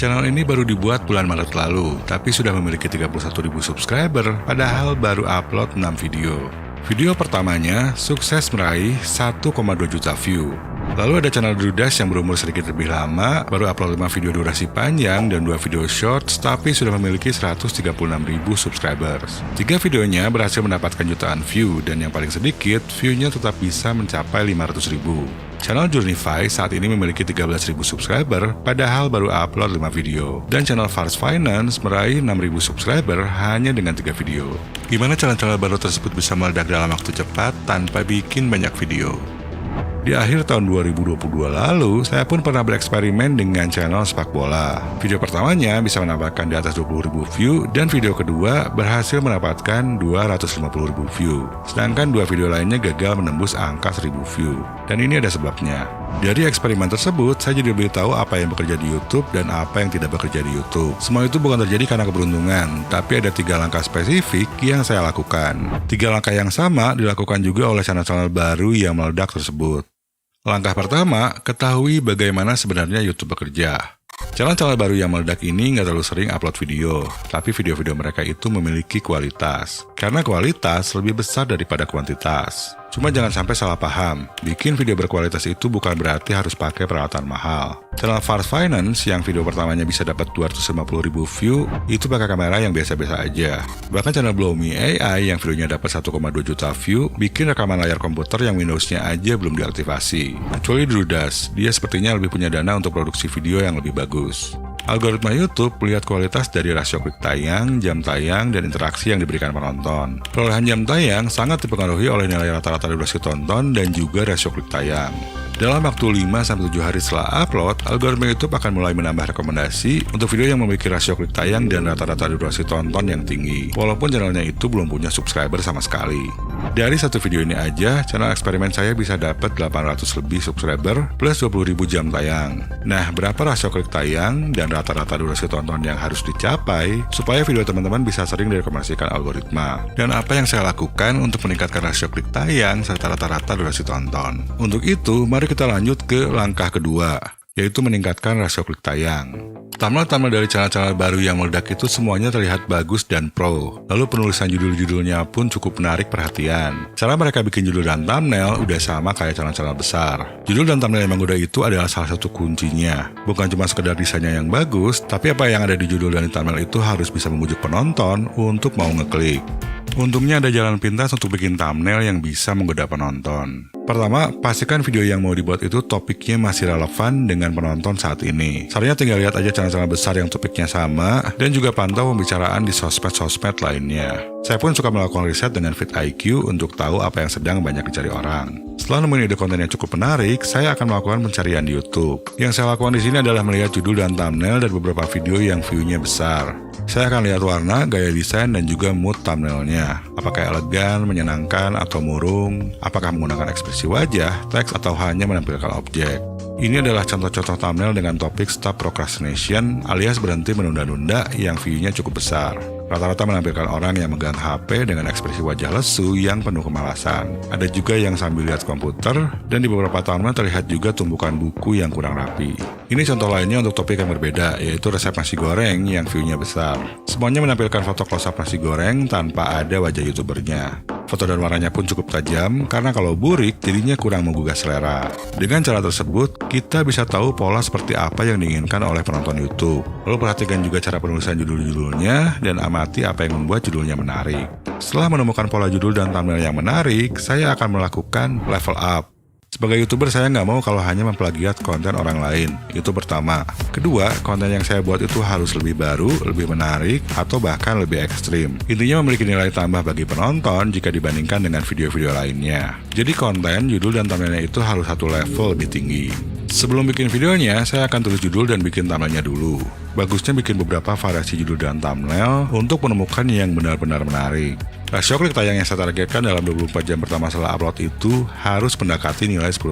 Channel ini baru dibuat bulan Maret lalu, tapi sudah memiliki 31.000 subscriber, padahal baru upload 6 video. Video pertamanya sukses meraih 1,2 juta view. Lalu ada channel Drudas yang berumur sedikit lebih lama, baru upload 5 video durasi panjang dan 2 video shorts, tapi sudah memiliki 136.000 subscribers. 3 videonya berhasil mendapatkan jutaan view, dan yang paling sedikit, view-nya tetap bisa mencapai 500.000. Channel Journeyfy saat ini memiliki 13.000 subscriber, padahal baru upload 5 video. Dan channel Fars Finance meraih 6.000 subscriber hanya dengan 3 video. Gimana channel-channel baru tersebut bisa meledak dalam waktu cepat tanpa bikin banyak video? Di akhir tahun 2022 lalu, saya pun pernah bereksperimen dengan channel sepak bola. Video pertamanya bisa mendapatkan di atas 20.000 view, dan video kedua berhasil mendapatkan 250.000 view. Sedangkan 2 video lainnya gagal menembus angka 1.000 view. Dan ini ada sebabnya. Dari eksperimen tersebut, saya jadi lebih tahu apa yang bekerja di YouTube dan apa yang tidak bekerja di YouTube. Semua itu bukan terjadi karena keberuntungan, tapi ada 3 langkah spesifik yang saya lakukan. 3 langkah yang sama dilakukan juga oleh channel-channel baru yang meledak tersebut. Langkah pertama, ketahui bagaimana sebenarnya YouTube bekerja. Channel-channel baru yang meledak ini nggak terlalu sering upload video, tapi video-video mereka itu memiliki kualitas. Karena kualitas lebih besar daripada kuantitas. Cuma jangan sampai salah paham, bikin video berkualitas itu bukan berarti harus pakai peralatan mahal. Channel Fars Finance yang video pertamanya bisa dapat 250.000 view, itu pakai kamera yang biasa-biasa aja. Bahkan channel Blowme AI yang videonya dapat 1,2 juta view, bikin rekaman layar komputer yang Windows-nya aja belum diaktifasi. Kecuali Drudas, dia sepertinya lebih punya dana untuk produksi video yang lebih bagus. Algoritma YouTube melihat kualitas dari rasio klik tayang, jam tayang, dan interaksi yang diberikan penonton. Perolehan jam tayang sangat dipengaruhi oleh nilai rata-rata durasi tonton dan juga rasio klik tayang. Dalam waktu 5-7 hari setelah upload, algoritma YouTube akan mulai menambah rekomendasi untuk video yang memiliki rasio klik tayang dan rata-rata durasi tonton yang tinggi, walaupun channelnya itu belum punya subscriber sama sekali. Dari satu video ini aja, channel eksperimen saya bisa dapat 800 lebih subscriber plus 20.000 jam tayang. Nah, berapa rasio klik tayang dan rata-rata durasi tonton yang harus dicapai supaya video teman-teman bisa sering direkomendasikan algoritma? Dan apa yang saya lakukan untuk meningkatkan rasio klik tayang serta rata-rata durasi tonton? Untuk itu, mari kita lanjut ke langkah kedua, yaitu meningkatkan rasio klik tayang. Thumbnail-thumbnail dari channel-channel baru yang meledak itu semuanya terlihat bagus dan pro. Lalu penulisan judul-judulnya pun cukup menarik perhatian. Cara mereka bikin judul dan thumbnail udah sama kayak channel-channel besar. Judul dan thumbnail yang menggoda itu adalah salah satu kuncinya. Bukan cuma sekedar desainnya yang bagus, tapi apa yang ada di judul dan di thumbnail itu harus bisa membujuk penonton untuk mau ngeklik. Untungnya ada jalan pintas untuk bikin thumbnail yang bisa menggoda penonton. Pertama, pastikan video yang mau dibuat itu topiknya masih relevan dengan penonton saat ini. Caranya tinggal lihat aja channel-channel besar yang topiknya sama, dan juga pantau pembicaraan di sosmed-sosmed lainnya. Saya pun suka melakukan riset dengan VidIQ untuk tahu apa yang sedang banyak dicari orang. Setelah nemuin ide konten yang cukup menarik, saya akan melakukan pencarian di YouTube. Yang saya lakukan di sini adalah melihat judul dan thumbnail dari beberapa video yang view-nya besar. Saya akan lihat warna, gaya desain, dan juga mood thumbnailnya. Apakah elegan, menyenangkan, atau murung? Apakah menggunakan ekspresi wajah, teks, atau hanya menampilkan objek? Ini adalah contoh-contoh thumbnail dengan topik Stop Procrastination alias berhenti menunda-nunda yang view-nya cukup besar. Rata-rata menampilkan orang yang megang HP dengan ekspresi wajah lesu yang penuh kemalasan. Ada juga yang sambil lihat komputer, dan di beberapa thumbnail terlihat juga tumpukan buku yang kurang rapi. Ini contoh lainnya untuk topik yang berbeda, yaitu resep nasi goreng yang view-nya besar. Semuanya menampilkan foto close-up nasi goreng tanpa ada wajah YouTubernya. Foto dan warnanya pun cukup tajam, karena kalau burik jadinya kurang menggugah selera. Dengan cara tersebut, kita bisa tahu pola seperti apa yang diinginkan oleh penonton YouTube. Lalu perhatikan juga cara penulisan judul-judulnya, dan amati apa yang membuat judulnya menarik. Setelah menemukan pola judul dan thumbnail yang menarik, saya akan melakukan level up. Sebagai YouTuber, saya nggak mau kalau hanya memplagiat konten orang lain. Itu pertama. Kedua, konten yang saya buat itu harus lebih baru, lebih menarik, atau bahkan lebih ekstrim. Intinya memiliki nilai tambah bagi penonton jika dibandingkan dengan video-video lainnya. Jadi konten, judul, dan thumbnailnya itu harus satu level lebih tinggi. Sebelum bikin videonya, saya akan tulis judul dan bikin thumbnailnya dulu. Bagusnya bikin beberapa variasi judul dan thumbnail untuk menemukan yang benar-benar menarik. Rasio klik tayang yang saya targetkan dalam 24 jam pertama setelah upload itu harus mendekati nilai 10%,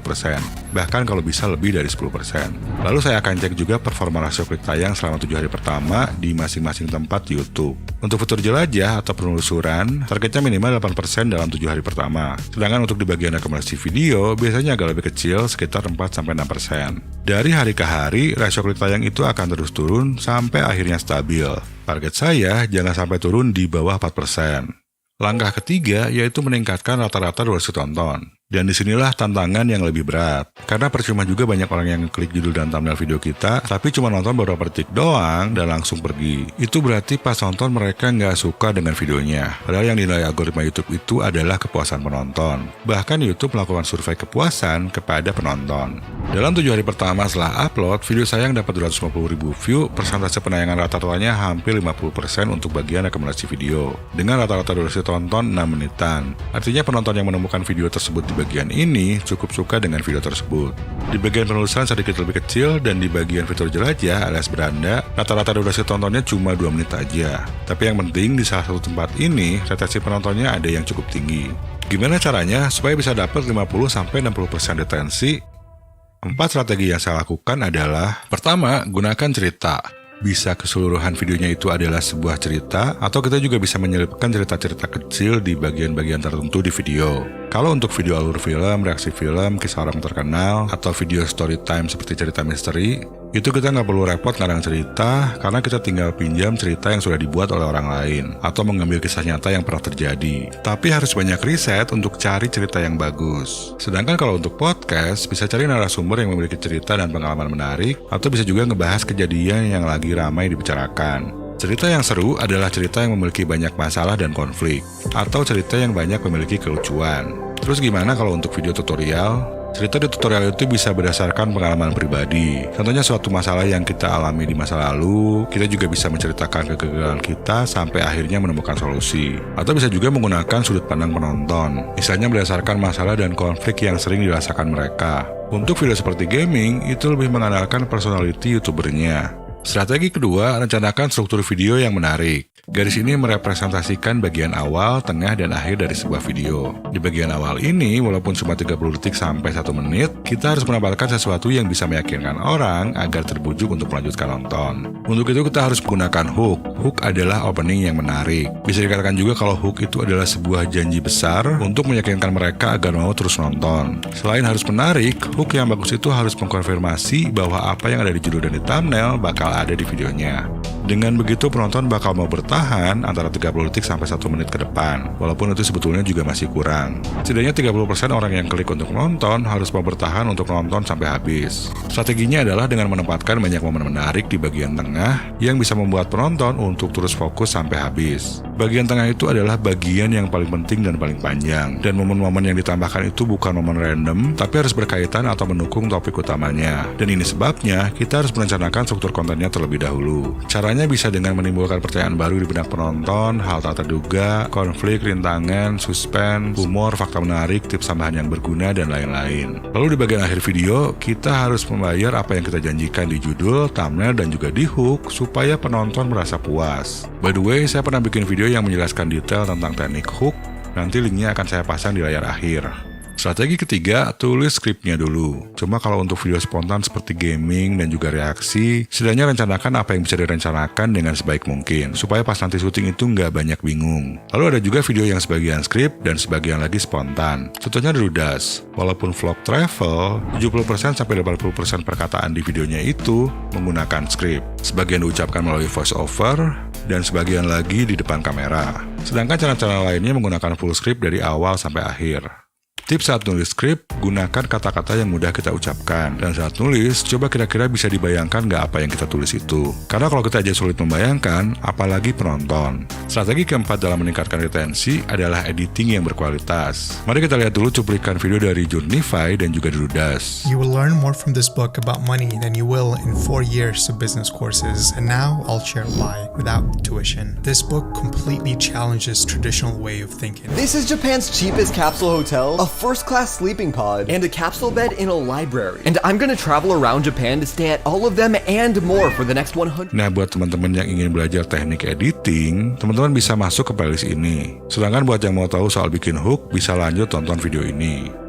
bahkan kalau bisa lebih dari 10%. Lalu saya akan cek juga performa rasio klik tayang selama 7 hari pertama di masing-masing tempat di YouTube. Untuk fitur jelajah atau penelusuran, targetnya minimal 8% dalam 7 hari pertama. Sedangkan untuk di bagian rekomendasi video, biasanya agak lebih kecil, sekitar 4-6%. Dari hari ke hari, rasio klik tayang itu akan terus turun sampai akhirnya stabil. Target saya jangan sampai turun di bawah 4%. Langkah ketiga yaitu meningkatkan rata-rata durasi tonton. Dan disinilah tantangan yang lebih berat. Karena percuma juga banyak orang yang klik judul dan thumbnail video kita, tapi cuma nonton beberapa detik doang dan langsung pergi. Itu berarti pas nonton mereka nggak suka dengan videonya. Padahal yang dinilai algoritma YouTube itu adalah kepuasan penonton. Bahkan YouTube melakukan survei kepuasan kepada penonton. Dalam 7 hari pertama setelah upload, video saya yang dapat 250.000 view, persentase penayangan rata-ratanya hampir 50% untuk bagian rekomendasi video. Dengan rata-rata durasi tonton 6 menitan. Artinya penonton yang menemukan video tersebut di bagian ini cukup suka dengan video tersebut. Di bagian penulisan sedikit lebih kecil dan di bagian fitur jelajah alias beranda, rata-rata durasi tontonnya cuma 2 menit aja. Tapi yang penting di salah satu tempat ini, retensi penontonnya ada yang cukup tinggi. Gimana caranya supaya bisa dapat 50-60% retensi? 4 strategi yang saya lakukan adalah: pertama, gunakan cerita. Bisa keseluruhan videonya itu adalah sebuah cerita, atau kita juga bisa menyelipkan cerita-cerita kecil di bagian-bagian tertentu di video. Kalau untuk video alur film, reaksi film, kisah orang terkenal, atau video story time seperti cerita misteri, itu kita nggak perlu repot ngarang cerita, karena kita tinggal pinjam cerita yang sudah dibuat oleh orang lain, atau mengambil kisah nyata yang pernah terjadi. Tapi harus banyak riset untuk cari cerita yang bagus. Sedangkan kalau untuk podcast, bisa cari narasumber yang memiliki cerita dan pengalaman menarik, atau bisa juga ngebahas kejadian yang lagi ramai dibicarakan. Cerita yang seru adalah cerita yang memiliki banyak masalah dan konflik, atau cerita yang banyak memiliki kelucuan. Terus gimana kalau untuk video tutorial? Cerita di tutorial itu bisa berdasarkan pengalaman pribadi. Contohnya suatu masalah yang kita alami di masa lalu, kita juga bisa menceritakan kegagalan kita sampai akhirnya menemukan solusi. Atau bisa juga menggunakan sudut pandang penonton, misalnya berdasarkan masalah dan konflik yang sering dirasakan mereka. Untuk video seperti gaming, itu lebih mengandalkan personality YouTubernya. Strategi kedua, rencanakan struktur video yang menarik. Garis ini merepresentasikan bagian awal, tengah, dan akhir dari sebuah video. Di bagian awal ini, walaupun cuma 30 detik sampai 1 menit, kita harus menambahkan sesuatu yang bisa meyakinkan orang agar terbujuk untuk melanjutkan nonton. Untuk itu kita harus menggunakan hook. Hook adalah opening yang menarik. Bisa dikatakan juga kalau hook itu adalah sebuah janji besar untuk meyakinkan mereka agar mau terus nonton. Selain harus menarik, hook yang bagus itu harus mengkonfirmasi bahwa apa yang ada di judul dan di thumbnail bakal ada di videonya. Dengan begitu penonton bakal mau bertahan antara 30 detik sampai 1 menit ke depan, walaupun itu sebetulnya juga masih kurang. Setidaknya 30% orang yang klik untuk nonton harus mau bertahan untuk nonton sampai habis. Strateginya adalah dengan menempatkan banyak momen menarik di bagian tengah yang bisa membuat penonton untuk terus fokus sampai habis. Bagian tengah itu adalah bagian yang paling penting dan paling panjang, dan momen-momen yang ditambahkan itu bukan momen random, tapi harus berkaitan atau mendukung topik utamanya. Dan ini sebabnya kita harus merencanakan struktur kontennya terlebih dahulu. Caranya bisa dengan menimbulkan percayaan baru di benak penonton, hal tak terduga, konflik, rintangan, suspense, humor, fakta menarik, tips tambahan yang berguna, dan lain-lain. Lalu di bagian akhir video, kita harus membayar apa yang kita janjikan di judul, thumbnail, dan juga di hook supaya penonton merasa puas. By the way, saya pernah bikin video yang menjelaskan detail tentang teknik hook, nanti linknya akan saya pasang di layar akhir. Strategi ketiga, tulis skripnya dulu. Cuma kalau untuk video spontan seperti gaming dan juga reaksi, setidaknya rencanakan apa yang bisa direncanakan dengan sebaik mungkin, supaya pas nanti syuting itu nggak banyak bingung. Lalu ada juga video yang sebagian skrip dan sebagian lagi spontan. Contohnya Drudas. Walaupun vlog travel, 70% sampai 80% perkataan di videonya itu menggunakan skrip. Sebagian diucapkan melalui voice over, dan sebagian lagi di depan kamera. Sedangkan channel-channel lainnya menggunakan full script dari awal sampai akhir. Tips saat nulis skrip, gunakan kata-kata yang mudah kita ucapkan. Dan saat nulis, coba kira-kira bisa dibayangkan nggak apa yang kita tulis itu. Karena kalau kita aja sulit membayangkan, apalagi penonton. Strategi keempat dalam meningkatkan retensi adalah editing yang berkualitas. Mari kita lihat dulu cuplikan video dari Journify dan juga Drudas. You will learn more from this book about money than you will in 4 years of business courses. And now I'll share why, without tuition. This book completely challenges traditional way of thinking. This is Japan's cheapest capsule hotel, a first-class sleeping pod, and a capsule bed in a library. And I'm gonna travel around Japan to stay at all of them and more for the next 100. Nah, buat teman-teman yang ingin belajar teknik editing, teman-teman bisa masuk ke playlist ini. Sedangkan buat yang mau tahu soal bikin hook, bisa lanjut tonton video ini.